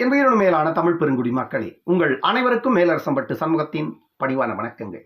என் உயிரினும் மேலான தமிழ் பெருங்குடி மக்களே, உங்கள் அனைவருக்கும் மேலரசம்பட்டு சண்முகத்தின் பணிவான வணக்கங்கள்.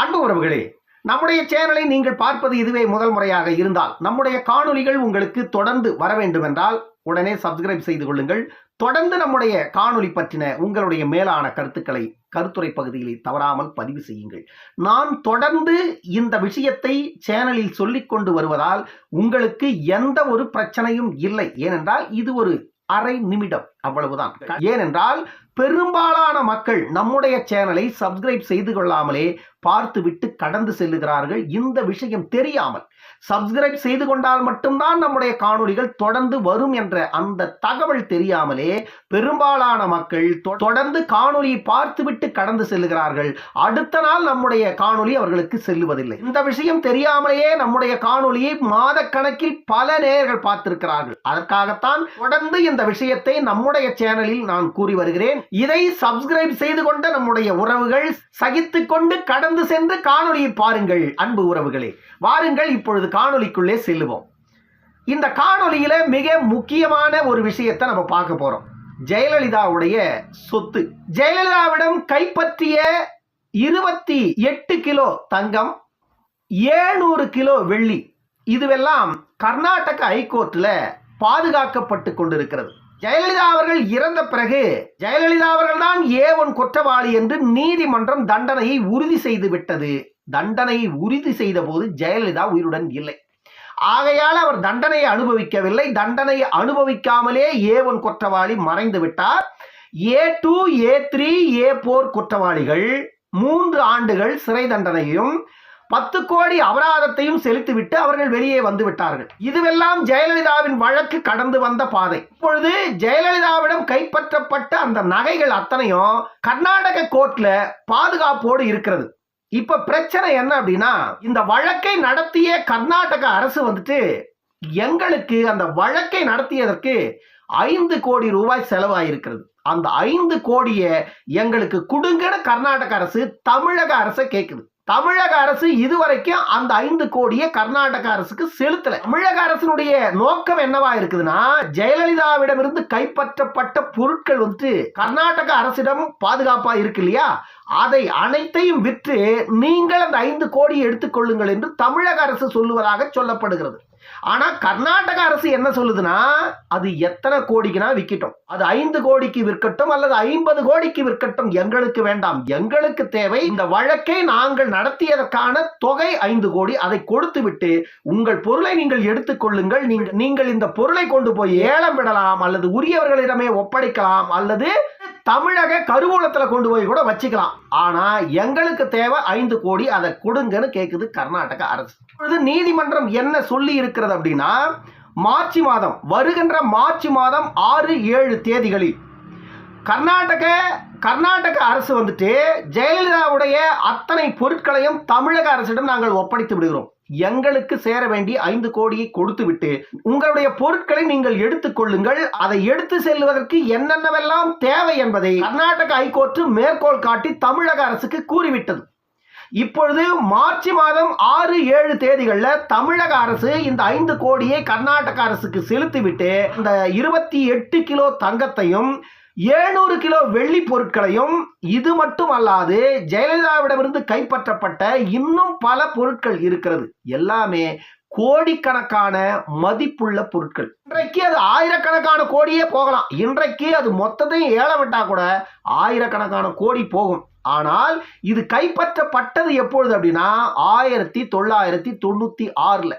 அன்பு உறவுகளே, நம்முடைய சேனலை நீங்கள் பார்ப்பது இதுவே முதல் முறையாக இருந்தால் நம்முடைய காணொளிகள் உங்களுக்கு தொடர்ந்து வர வேண்டும் என்றால் உடனே சப்ஸ்கிரைப் செய்து கொள்ளுங்கள். தொடர்ந்து நம்முடைய காணொளி பற்றின உங்களுடைய மேலான கருத்துக்களை கருத்துரை பகுதியில் தவறாமல் பதிவு செய்யுங்கள். நான் தொடர்ந்து இந்த விஷயத்தை சேனலில் சொல்லிக் கொண்டு வருவதால் உங்களுக்கு எந்த ஒரு பிரச்சனையும் இல்லை. ஏனென்றால் இது ஒரு அரை நிமிடம், அவ்வளவுதான். ஏனென்றால் பெரும்பாலான மக்கள் நம்முடைய சேனலை சப்ஸ்கிரைப் செய்து கொள்ளாமலே பார்த்துவிட்டு கடந்து செல்லுகிறார்கள். இந்த விஷயம் தெரியாமல் சப்ஸ்கிரைப் செய்து கொண்டால் மட்டும்தான் நம்முடைய காணொளிகள் தொடர்ந்து வரும் என்ற அந்த தகவல் தெரியாமலே பெரும்பாலான மக்கள் தொடர்ந்து காணொளியை பார்த்துவிட்டு கடந்து செல்லுகிறார்கள். அடுத்த நாள் நம்முடைய காணொளி அவர்களுக்கு செல்லுவதில்லை. இந்த விஷயம் தெரியாமலேயே நம்முடைய காணொளியை மாத கணக்கில் பல நேயர்கள் பார்த்திருக்கிறார்கள். அதற்காகத்தான் தொடர்ந்து இந்த விஷயத்தை நம்முடைய சேனலில் நான் கூறி வருகிறேன். இதை சப்ஸ்கிரைப் செய்து கொண்ட நம்முடைய உறவுகள் சகித்துக் கொண்டு கடந்து சென்று காணொளியை பாருங்கள். அன்பு உறவுகளே, வாருங்கள் இப்பொழுது காணொளிக்குள்ளே செல்லுவோம். இந்த காணொளியில மிக முக்கியமான ஒரு விஷயத்தை நம்ம பார்க்க போறோம். ஜெயலலிதாவுடைய சொத்து. ஜெயலலிதாவிடம் கைப்பற்றிய 28 கிலோ தங்கம், 700 கிலோ வெள்ளி, இதுவெல்லாம் கர்நாடக ஹைகோர்ட்ல பாதுகாக்கப்பட்டு கொண்டிருக்கிறது. ஜெயலலிதா அவர்கள் இறந்த பிறகு ஜெயலலிதா அவர்கள் தான் A1 குற்றவாளி என்று நீதிமன்றம் தண்டனையை உறுதி செய்து விட்டது. தண்டனையை உறுதி செய்த போது ஜெயலலிதா உயிருடன் இல்லை. ஆகையால் அவர் தண்டனையை அனுபவிக்கவில்லை. தண்டனையை அனுபவிக்காமலே A1 குற்றவாளி மறைந்து விட்டார். A2, A3, A4 குற்றவாளிகள் 3 ஆண்டுகள் சிறை தண்டனையும் 10 கோடி அபராதத்தையும் செலுத்திவிட்டு அவர்கள் வெளியே வந்து விட்டார்கள். இதுவெல்லாம் ஜெயலலிதாவின் வழக்கு கடந்து வந்த பாதை. இப்பொழுது ஜெயலலிதாவிடம் கைப்பற்றப்பட்ட அந்த நகைகள் அத்தனையும் கர்நாடக கோர்ட்ல பாதுகாப்போடு இருக்கிறது. இப்ப பிரச்சனை என்ன அப்படின்னா, இந்த வழக்கை நடத்திய கர்நாடக அரசு வந்துட்டு எங்களுக்கு அந்த வழக்கை நடத்தியதற்கு 5 கோடி ரூபாய் செலவாயிருக்கிறது. அந்த 5 கோடியை எங்களுக்கு கொடுங்கன்னு கர்நாடக அரசு தமிழக அரசை கேட்குது. தமிழக அரசு இதுவரைக்கும் அந்த 5 கோடியை கர்நாடக அரசுக்கு செலுத்தல. தமிழக அரசினுடைய நோக்கம் என்னவா இருக்குதுன்னா, ஜெயலலிதாவிடமிருந்து கைப்பற்றப்பட்ட பொருட்கள் வந்து கர்நாடக அரசிடம் பாதுகாப்பா இருக்கு இல்லையா, அதை அனைத்தையும் விற்று நீங்கள் அந்த 5 கோடியை எடுத்துக்கொள்ளுங்கள் என்று தமிழக அரசு சொல்லுவதாக சொல்லப்படுகிறது. ஆனா கர்நாடக அரசு என்ன சொல்லுதுன்னா, அது எத்தனை கோடிக்குனா விற்கட்டும், அது 5 கோடிக்கு விற்கட்டும் அல்லது 50 கோடிக்கு விற்கட்டும், எங்களுக்கு வேண்டாம். எங்களுக்கு தேவை இந்த வழக்கை நாங்கள் நடத்தியதற்கான தொகை 5 கோடி. அதை கொடுத்து விட்டு உங்கள் பொருளை நீங்கள் எடுத்துக்கொள்ளுங்கள். நீங்கள் இந்த பொருளை கொண்டு போய் ஏலம் விடலாம் அல்லது உரியவர்களிடமே ஒப்படைக்கலாம் அல்லது தமிழக கருவூலத்துல கொண்டு போய் கூட வச்சுக்கலாம். ஆனா எங்களுக்கு தேவை 5 கோடி, அதை கொடுங்கன்னு கேக்குது கர்நாடக அரசு. நீதிமன்றம் என்ன சொல்லி இருக்கிறது அப்படின்னா, வருகின்ற மார்ச் மாதம் 6, 7 தேதிகளில் கர்நாடக அரசு வந்துட்டு ஜெயலலிதாவுடைய அத்தனை பொருட்களையும் தமிழக அரசிடம் நாங்கள் ஒப்படைத்து விடுகிறோம். எங்களுக்கு சேர வேண்டிய 5 கோடியை கொடுத்து விட்டு உங்களுடைய பொருட்களை நீங்கள் எடுத்துக்கொள்ளுங்கள். அதை எடுத்து செல்வதற்கு என்னென்னவெல்லாம் தேவை என்பதை கர்நாடக ஹைகோர்ட் மேற்கோள் காட்டி தமிழக அரசுக்கு கூறிவிட்டது. இப்பொழுது மார்ச் மாதம் 6, 7 தேதிகளில் தமிழக அரசு இந்த 5 கோடியை கர்நாடக அரசுக்கு செலுத்திவிட்டு இந்த 28 கிலோ தங்கத்தையும் 700 கிலோ வெள்ளி பொருட்களையும், இது மட்டும் அல்லாது ஜெயலலிதாவிடமிருந்து கைப்பற்றப்பட்ட இன்னும் பல பொருட்கள் இருக்கிறது. எல்லாமே கோடிக்கணக்கான மதிப்புள்ள பொருட்கள். இன்றைக்கு அது ஆயிரக்கணக்கான கோடியே போகலாம். இன்றைக்கு அது மொத்தத்தையும் ஏலம் விட்டா கூட ஆயிரக்கணக்கான கோடி போகும். ஆனால் இது கைப்பற்றப்பட்டது எப்பொழுது அப்படின்னா 1996.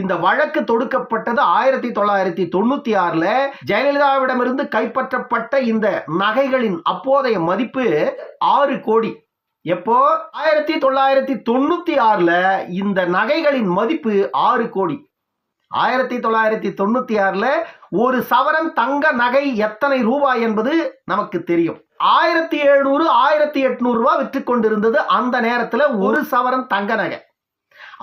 இந்த வழக்கு தொடுக்கப்பட்டது 1996. ஜெயலலிதாவிடமிருந்து கைப்பற்றப்பட்ட இந்த நகைகளின் அப்போதைய மதிப்பு 6 கோடி. எப்போ 1996 இந்த நகைகளின் மதிப்பு 6 கோடி. 1996 ஒரு சவரன் தங்க நகை எத்தனை ரூபாய் என்பது நமக்கு தெரியும். 1700, 1800 ரூபாய் விற்று கொண்டிருந்தது அந்த நேரத்தில் ஒரு சவரன் தங்க நகை.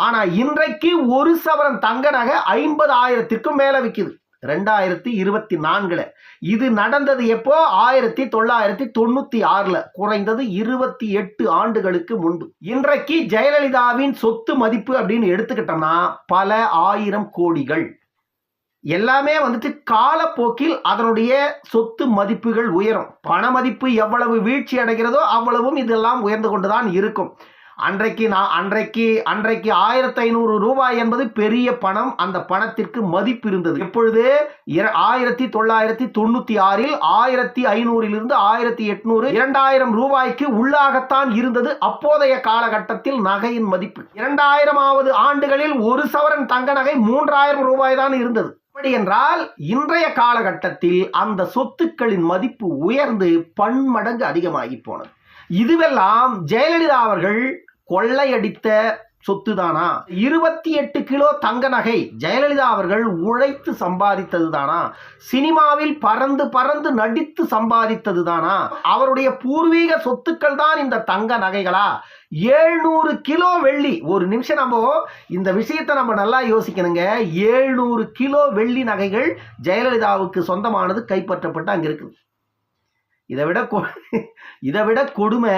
ஆனா இன்றைக்கு ஒரு சவரன் தங்க நகை 50,000க்கும் மேல விற்குது. 2024 இது நடந்தது எப்போ? 1996, குறைந்தது 28 ஆண்டுகளுக்கு முன்பு. இன்றைக்கு ஜெயலலிதாவின் சொத்து மதிப்பு அப்படின்னு எடுத்துக்கிட்டோம்னா பல ஆயிரம் கோடிகள். எல்லாமே வந்துட்டு காலப்போக்கில் அதனுடைய சொத்து மதிப்புகள் உயரும். பண மதிப்பு எவ்வளவு வீழ்ச்சி அடைகிறதோ அவ்வளவும் இதெல்லாம் உயர்ந்து கொண்டுதான் இருக்கும். அன்றைக்கு 1500 ரூபாய் என்பது பெரிய பணம். அந்த பணத்திற்கு மதிப்பு இருந்தது. எப்பொழுது 1996 1500 1800 2000 ரூபாய்க்கு உள்ளாகத்தான் இருந்தது அப்போதைய காலகட்டத்தில் நகையின் மதிப்பு. 2000வது ஆண்டுகளில் ஒரு சவரன் தங்க நகை 3000 ரூபாய் தான் இருந்தது. அப்படி என்றால் இன்றைய காலகட்டத்தில் அந்த சொத்துக்களின் மதிப்பு உயர்ந்து பன்மடங்கு அதிகமாகி போனது. இதுவெல்லாம் ஜெயலலிதா அவர்கள் கொள்ளையடித்த சொத்து தானா? 28 கிலோ தங்க நகை ஜெயலலிதா அவர்கள் உழைத்து சம்பாதித்தது தானா? சினிமாவில் பறந்து பறந்து நடித்து சம்பாதித்தது தானா? அவருடைய பூர்வீக சொத்துக்கள் தான் இந்த தங்க நகைகளா? 700 கிலோ வெள்ளி. ஒரு நிமிஷம் நம்ம இந்த விஷயத்தை நம்ம நல்லா யோசிக்கணுங்க. 700 கிலோ வெள்ளி நகைகள் ஜெயலலிதாவுக்கு சொந்தமானது கைப்பற்றப்பட்டு அங்க இருக்குது. இதை விட கொடுமை,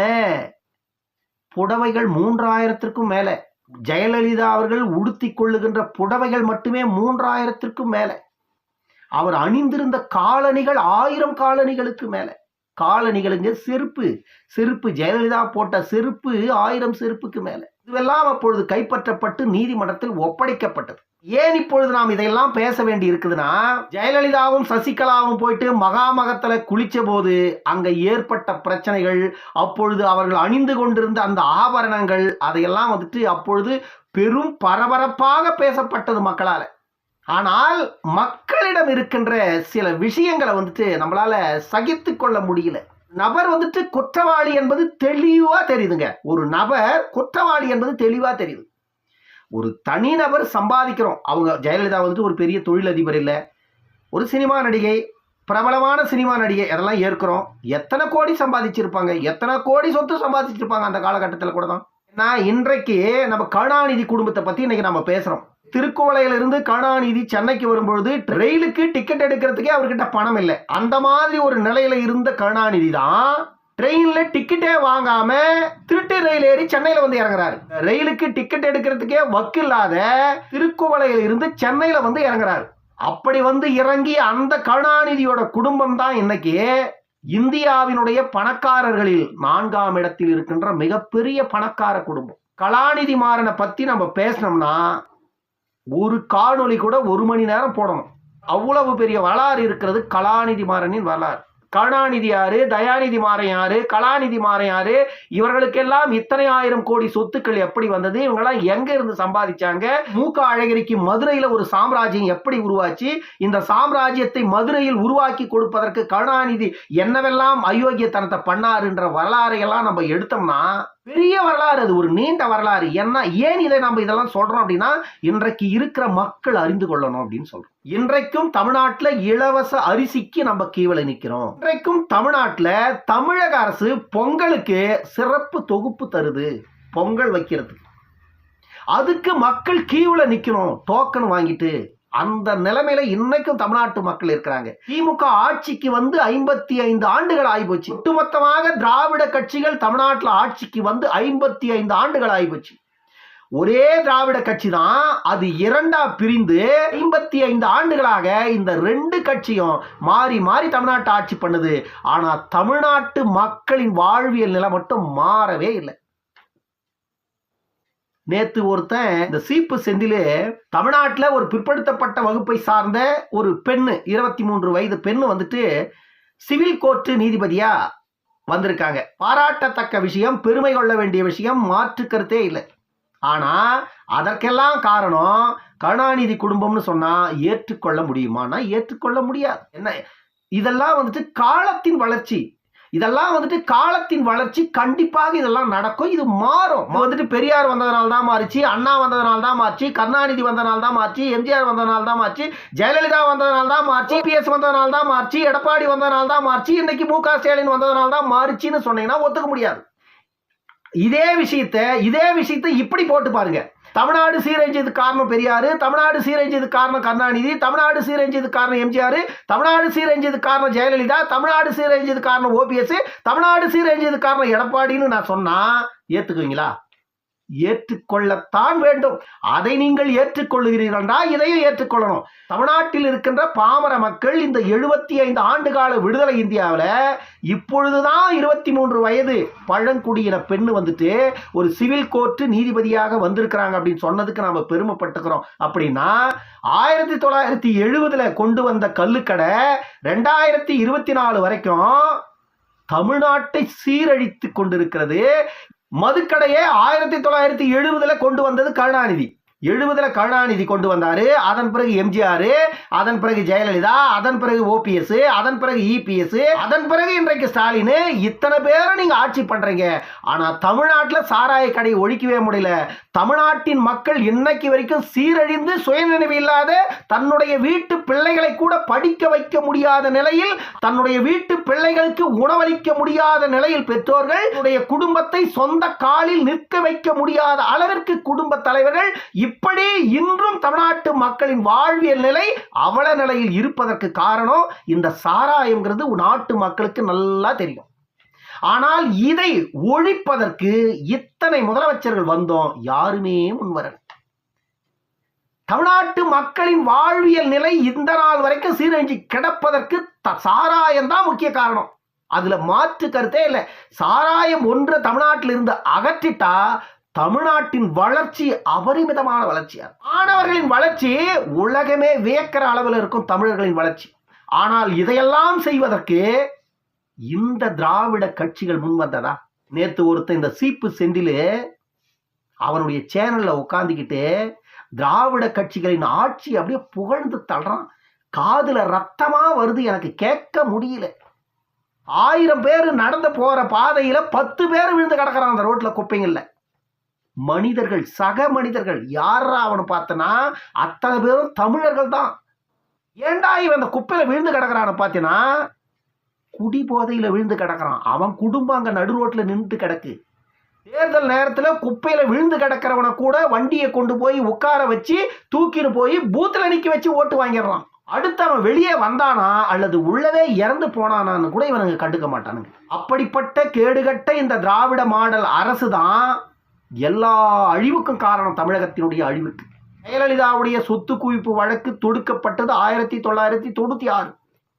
புடவைகள் 3000த்திற்கும் மேல. ஜெயலலிதா அவர்கள் உடுத்தி கொள்ளுகின்ற புடவைகள் மட்டுமே 3000த்திற்கும் மேல. அவர் அணிந்திருந்த காலணிகள் 1000 காலணிகளுக்கு மேல. காலணிகளுங்க, செருப்பு ஜெயலலிதா போட்ட செருப்பு 1000 செருப்புக்கு மேல. இதுவெல்லாம் அப்பொழுது கைப்பற்றப்பட்டு நீதிமன்றத்தில் ஒப்படைக்கப்பட்டது. ஏன் இப்பொழுது நாம் இதையெல்லாம் பேச வேண்டி இருக்குதுன்னா, ஜெயலலிதாவும் சசிகலாவும் போயிட்டு மகாமகத்துல குளிச்ச போது அங்க ஏற்பட்ட பிரச்சனைகள், அப்பொழுது அவர்கள் அணிந்து கொண்டிருந்த அந்த ஆபரணங்கள், அதையெல்லாம் வந்துட்டு அப்பொழுது பெரும் பரபரப்பாக பேசப்பட்டது மக்களால. ஆனால் மக்களிடம் இருக்கின்ற சில விஷயங்களை வந்துட்டு நம்மளால சகித்து கொள்ள முடியல. நபர் வந்துட்டு குற்றவாளி என்பது தெளிவா தெரியுதுங்க. ஒரு நபர் குற்றவாளி என்பது தெளிவா தெரியுது. ஒரு தனிநபர் சம்பாதிக்கிறோம். அவங்க ஜெயலலிதா வந்துட்டு ஒரு பெரிய தொழிலதிபர் இல்லை, ஒரு சினிமா நடிகை, பிரபலமான சினிமா நடிகை, அதெல்லாம் ஏற்கிறோம். எத்தனை கோடி சம்பாதிச்சிருப்பாங்க, எத்தனை கோடி சொத்து சம்பாதிச்சிருப்பாங்க அந்த காலகட்டத்தில் கூட தான். நான் இன்றைக்கு நம்ம கருணாநிதி குடும்பத்தை பத்தி இன்னைக்கு நம்ம பேசுறோம். திருக்குவளையிலிருந்து கருணாநிதி சென்னைக்கு வரும்பொழுது ரயிலுக்கு டிக்கெட் எடுக்கிறதுக்கே அவர்கிட்ட பணம் இல்லை. அந்த மாதிரி ஒரு நிலையில இருந்த கருணாநிதி தான் ட்ரெயின்ல டிக்கெட்டே வாங்காம திருட்டு ரயில் ஏறி சென்னையில வந்து இறங்குறாரு. ரயிலுக்கு டிக்கெட் எடுக்கிறதுக்கே வக்கில்லாத திருக்குவளையில இருந்து சென்னையில வந்து இறங்குறாரு. அப்படி வந்து இறங்கி அந்த கருணாநிதியோட குடும்பம் தான் இன்னைக்கு இந்தியாவினுடைய பணக்காரர்களில் 4ஆம் இடத்தில் இருக்கின்ற மிகப்பெரிய பணக்கார குடும்பம். கலாநிதி மாறனை பத்தி நம்ம பேசணும்னா ஒரு காணொளி கூட 1 மணி நேரம் போடணும். அவ்வளவு பெரிய வரலாறு இருக்கிறது கலாநிதி மாறனின் வரலாறு. கருணாநிதி யாரு, தயாநிதி மாறன் யாரு, கலாநிதி மாறன் யாரு, இவர்களுக்கெல்லாம் இத்தனை 1000 கோடி சொத்துக்கள் எப்படி வந்தது, இவங்கெல்லாம் எங்க இருந்து சம்பாதிச்சாங்க, மூக்க அழகிரிக்கு மதுரையில ஒரு சாம்ராஜ்யம் எப்படி உருவாச்சு, இந்த சாம்ராஜ்யத்தை மதுரையில் உருவாக்கி கொடுப்பதற்கு கருணாநிதி என்னவெல்லாம் அயோக்கியத்தனத்தை பண்ணாருன்ற வரலாறை எல்லாம் நம்ம எடுத்தோம்னா பெரிய வரலாறு. அது ஒரு நீண்ட வரலாறு. ஏன் இதை நம்ம இதெல்லாம் சொல்றோம் அப்படின்னா, இன்றைக்கு இருக்கிற மக்கள் அறிந்து கொள்ளணும் அப்படின்னு சொல்றோம். இன்றைக்கும் தமிழ்நாட்டுல இலவச அரிசிக்கு நம்ம கீழே நிக்கிறோம். இன்றைக்கும் தமிழ்நாட்டுல தமிழக அரசு பொங்கலுக்கு சிறப்பு தொகுப்பு தருது, பொங்கல் வைக்கிறதுக்கு. அதுக்கு மக்கள் கீழே நிக்கணும் டோக்கன் வாங்கிட்டு. அந்த நிலைமையில இன்னைக்கும் தமிழ்நாட்டு மக்கள் இருக்கிறாங்க. திமுக ஆட்சிக்கு வந்து 55 ஆண்டுகள் ஆகிப்போச்சு. ஒட்டுமொத்தமாக திராவிட கட்சிகள் தமிழ்நாட்டில் ஆட்சிக்கு வந்து 55 ஆண்டுகள் ஆகிப்போச்சு. ஒரே திராவிட கட்சி தான், அது 2ஆ பிரிந்து 55 ஆண்டுகளாக இந்த 2 கட்சியும் மாறி மாறி தமிழ்நாட்டை ஆட்சி பண்ணுது. ஆனா தமிழ்நாட்டு மக்களின் வாழ்வியல் நிலை மட்டும் மாறவே இல்லை. நேத்து ஒருத்தன் இந்த சீப்பு செந்திலே தமிழ்நாட்டில் ஒரு பிற்படுத்தப்பட்ட வகுப்பை சார்ந்த ஒரு பெண்ணு, 23 வயது பெண்ணு வந்துட்டு சிவில் கோர்ட்டு நீதிபதியா வந்திருக்காங்க. பாராட்டத்தக்க விஷயம், பெருமை கொள்ள வேண்டிய விஷயம், மாற்று கருத்தே இல்லை. ஆனா அதற்கெல்லாம் காரணம் கருணாநிதி குடும்பம்னு சொன்னா ஏற்றுக்கொள்ள முடியுமானா ஏற்றுக்கொள்ள முடியாது. என்ன இதெல்லாம் வந்துட்டு காலத்தின் வளர்ச்சி. இதெல்லாம் வந்துட்டு காலத்தின் வளர்ச்சி. கண்டிப்பாக இதெல்லாம் நடக்கும், இது மாறும். வந்துட்டு பெரியார் வந்ததனால தான் மாறிச்சு, அண்ணா வந்ததனால தான் மாறிச்சு, கருணாநிதி வந்ததனால தான் மாறிச்சு, எம்ஜிஆர் வந்ததனால தான் மாறிச்சு, ஜெயலலிதா வந்ததனால தான் மாறிச்சு, பிஎஸ் வந்ததனால தான் மாறிச்சு, எடப்பாடி வந்ததனால தான் மாறிச்சு, இன்னைக்கு மு க ஸ்டாலின் வந்ததனால தான் மாறிச்சுன்னு சொன்னீங்கன்னா ஒத்துக்க முடியாது. இதே விஷயத்தை இப்படி போட்டு பாருங்க. தமிழ்நாடு சீரழிஞ்சது காரணம் பெரியாரு, தமிழ்நாடு சீரழிஞ்சது காரணம் கருணாநிதி, தமிழ்நாடு சீரழிஞ்சது காரணம் எம்ஜிஆர், தமிழ்நாடு சீரழிஞ்சது காரணம் ஜெயலலிதா, தமிழ்நாடு சீரழிஞ்சது காரணம் ஓபிஎஸ், தமிழ்நாடு சீரழிஞ்சது காரணம் எடப்பாடின்னு நான் சொன்னா ஏத்துக்குவீங்களா? ஏற்றுக்கொள்ளத்தான் வேண்டும். அதை நீங்கள் ஏற்றுக்கொள்ளுகிறீர்களா? இதையும் ஏற்றுக்கொள்ளணும். தமிழ்நாட்டில் இருக்கின்ற பாமர மக்கள் இந்த 75 ஆண்டு கால விடுதலை இந்தியாவில் இப்பொழுதுதான் 23 வயது பழங்குடியின பெண்ணு வந்துட்டு ஒரு சிவில் கோர்ட்டு நீதிபதியாக வந்திருக்கிறாங்க அப்படின்னு சொன்னதுக்கு நாம பெருமைப்பட்டுக்கிறோம். அப்படின்னா 1970 கொண்டு வந்த கள்ளுக்கடை 2024 வரைக்கும் தமிழ்நாட்டை சீரழித்து கொண்டிருக்கிறது. மதுக்கடையே 1970 கொண்டு வந்தது கருணாநிதி. 70 கருணாநிதி கொண்டு வந்தாரு. அதன் பிறகு எம்ஜிஆர், அதன் பிறகு ஜெயலலிதா, அதன் பிறகு ஓபிஎஸ், அதன் பிறகு இபிஎஸ், அதன் பிறகு இன்றைக்கு ஸ்டாலின். இத்தனை பேரும் நீங்க ஆட்சி பண்றீங்க. ஆனா தமிழ்நாட்டில் சாராய கடையை ஒழிக்கவே முடியல. தமிழ்நாட்டின் மக்கள் இன்னைக்கு வரைக்கும் சீரழிந்து சுயநினைவு இல்லாத, தன்னுடைய வீட்டு பிள்ளைகளை கூட படிக்க வைக்க முடியாத நிலையில், தன்னுடைய வீட்டு பிள்ளைகளுக்கு உணவளிக்க முடியாத நிலையில், பெற்றோர்கள் குடும்பத்தை சொந்த காலில் நிற்க வைக்க முடியாத அளவிற்கு குடும்ப தலைவர்கள் இப்படி இன்றும் தமிழ்நாட்டு மக்களின் வாழ்வியல் நிலை அவல நிலையில் இருப்பதற்கு காரணம் இந்த சாராயம்ங்கிறது நாட்டு மக்களுக்கு நல்லா தெரியும். ஆனால் இதை ஒழிப்பதற்கு இத்தனை முதலமைச்சர்கள் வந்தோம், யாருமே முன்வரல. தமிழ்நாட்டு மக்களின் வாழ்வியல் நிலை இந்த நாள் வரைக்கும் சீரழிஞ்சு கிடப்பதற்கு சாராயம் தான் முக்கிய காரணம். அதுல மாற்று கருத்தே இல்லை. சாராயம் ஒன்று தமிழ்நாட்டில் இருந்து அகற்றிட்டா தமிழ்நாட்டின் வளர்ச்சி அபரிமிதமான வளர்ச்சியா, மாணவர்களின் வளர்ச்சி உலகமே வியக்கிற அளவில் இருக்கும் தமிழர்களின் வளர்ச்சி. ஆனால் இதையெல்லாம் செய்வதற்கு இந்த திராவிட கட்சிகள் முன் வந்ததா? நேத்து ஒருத்தர் இந்த சீப்பு செந்தில் அவனுடைய சேனல்ல உட்காந்துக்கிட்டு திராவிட கட்சிகளின் ஆட்சி அப்படியே புகழ்ந்து தள்ளுறான். காதுல ரத்தமா வருது, எனக்கு கேட்க முடியல. 1000 பேர் நடந்து போற பாதையில 10 பேர் விழுந்து கிடக்கிறான் அந்த ரோட்ல குப்பைங்கள்ல. மனிதர்கள், சக மனிதர்கள். யாரா அவனை பார்த்தனா அத்தனை பேரும் தமிழர்கள் தான். ஏண்டா இவன் அந்த குப்பையில விழுந்து கிடக்கிறான்னு பார்த்தீங்கன்னா குடி போதையில விழுந்து கிடக்கிறான். அவன் குடும்பம் அங்க நடு ரோட்ல நின்றுட்டு கிடக்கு. தேர்தல் நேரத்தில் குப்பையில விழுந்து கிடக்கிறவனை கூட வண்டியை கொண்டு போய் உட்கார வச்சு தூக்கிட்டு போய் பூத்துல நிக்க வச்சு ஓட்டு வாங்கிடுறான். அடுத்து அவன் வெளியே வந்தானா அல்லது உள்ளவே இறந்து போனானான்னு கூட இவனுங்க கண்டுக்க மாட்டானுங்க. அப்படிப்பட்ட கேடுகட்ட இந்த திராவிட மாடல் அரசு தான் எல்லா அழிவுக்கும் காரணம். தமிழகத்தினுடைய அழிவுக்கு ஜெயலலிதாவுடைய சொத்து குவிப்பு வழக்கு தொடுக்கப்பட்டது 1996.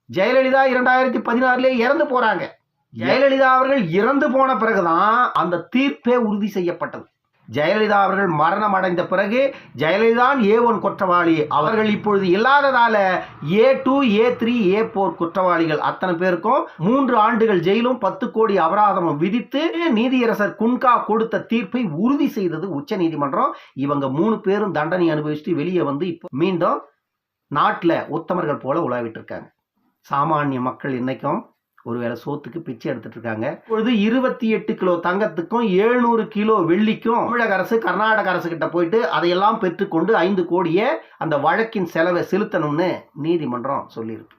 ஜெயலலிதா 2016 இறந்து போறாங்க. ஜெயலலிதா அவர்கள் இறந்து போன பிறகுதான் அந்த தீர்ப்பே உறுதி செய்யப்பட்டது. ஜெயலலிதா அவர்கள் மரணம் அடைந்த பிறகு ஜெயலலிதா A1 குற்றவாளி, அவர்கள் இப்பொழுது இல்லாததால A2, A3, A4 குற்றவாளிகள் அத்தனை பேருக்கும் 3 ஆண்டுகள் ஜெயிலும் 10 கோடி அபராதமும் விதித்து நீதியரசர் குன்கா கொடுத்த தீர்ப்பை உறுதி செய்தது உச்ச நீதிமன்றம். இவங்க 3 பேரும் தண்டனை அனுபவிச்சுட்டு வெளியே வந்து இப்போ மீண்டும் நாட்டில் உத்தமர்கள் போல உலாவிட்டு இருக்காங்க. சாமானிய மக்கள் இன்னைக்கும் ஒருவேளை சோத்துக்கு பிச்சை எடுத்துட்டு இருக்காங்க. இப்பொழுது 28 கிலோ தங்கத்துக்கும் 700 கிலோ வெள்ளிக்கும் தமிழக அரசு கர்நாடக அரசு கிட்ட போயிட்டு அதையெல்லாம் பெற்றுக்கொண்டு 5 கோடியை அந்த வழக்கின் செலவை செலுத்தணும்னு நீதிமன்றம் சொல்லியிருக்கு.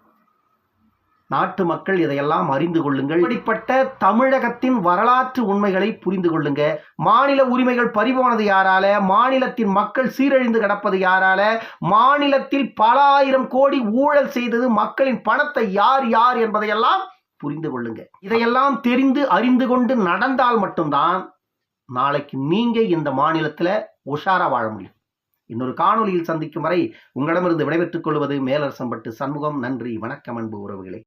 நாட்டு மக்கள் இதையெல்லாம் அறிந்து கொள்ளுங்கள். இப்படிப்பட்ட தமிழகத்தின் வரலாற்று உண்மைகளை புரிந்து கொள்ளுங்க. மாநில உரிமைகள் பறிபோனது யாரால? மாநிலத்தின் மக்கள் சீரழிந்து கிடப்பது யாரால? மாநிலத்தில் பல ஆயிரம் கோடி ஊழல் செய்தது மக்களின் பணத்தை யார் யார் என்பதையெல்லாம் புரிந்து கொள்ளுங்க. இதையெல்லாம் தெரிந்து அறிந்து கொண்டு நடந்தால் மட்டும்தான் நாளைக்கு நீங்க இந்த மாநிலத்தில் உஷாரா வாழ முடியும். இன்னொரு காணொலியில் சந்திக்கும் வரை உங்களிடமிருந்து விடைபெற்றுக் கொள்வது மேலரசம்பட்டு சண்முகம். நன்றி, வணக்கம் அன்பு உறவுகளே.